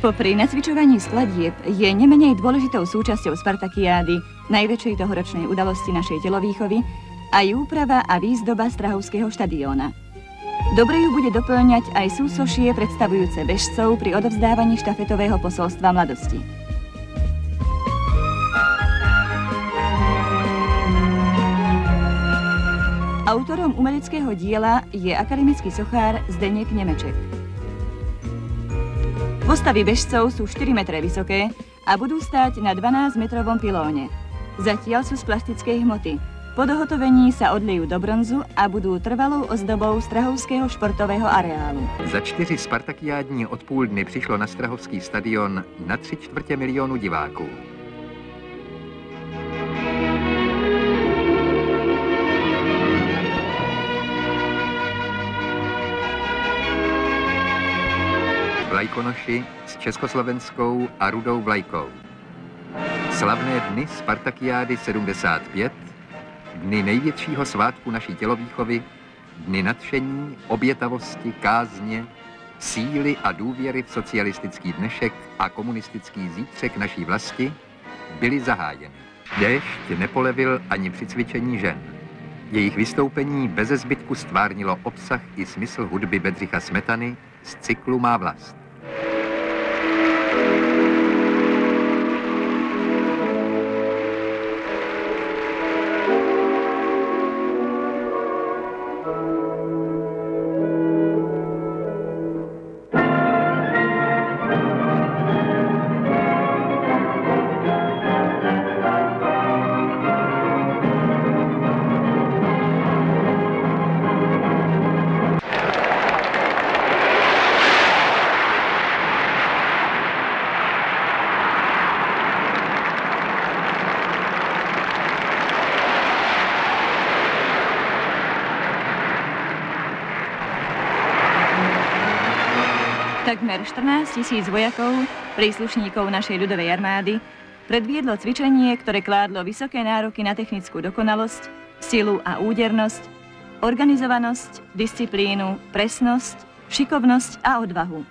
Popri nacvičovaní skladieb je nemenej dôležitou súčasťou Spartakiády, najväčšej tohoročnej udalosti našej telovýchovy, aj úprava a výzdoba Strahovského štadióna. Dobre ju bude doplňať aj súsošie predstavujúce bežcov pri odovzdávaní štafetového posolstva mladosti. Autorom umeleckého diela je akademický sochár Zdeněk Nemeček. Postavy bežcov sú 4 metre vysoké a budú stáť na 12-metrovom pilóne. Zatiaľ sú z plastickej hmoty. Po dohotovení sa odlejú do bronzu a budú trvalou ozdobou Strahovského športového areálu. Za 4 spartakiádní odpoledny přišlo na Strahovský stadion na 3/4 milionu diváků. Vlajkonoši s československou a rudou vlajkou. Slavné dny Spartakiády 75, dny největšího svátku naší tělovýchovy, dny nadšení, obětavosti, kázně, síly a důvěry v socialistický dnešek a komunistický zítřek naší vlasti byly zahájeny. Déšť nepolevil ani při cvičení žen. Jejich vystoupení beze zbytku stvárnilo obsah i smysl hudby Bedřicha Smetany z cyklu Má vlast. Takmer 14 000 vojakov, príslušníkov našej ľudovej armády, predviedlo cvičenie, ktoré kládlo vysoké nároky na technickú dokonalosť, silu a údernosť, organizovanosť, disciplínu, presnosť, šikovnosť a odvahu.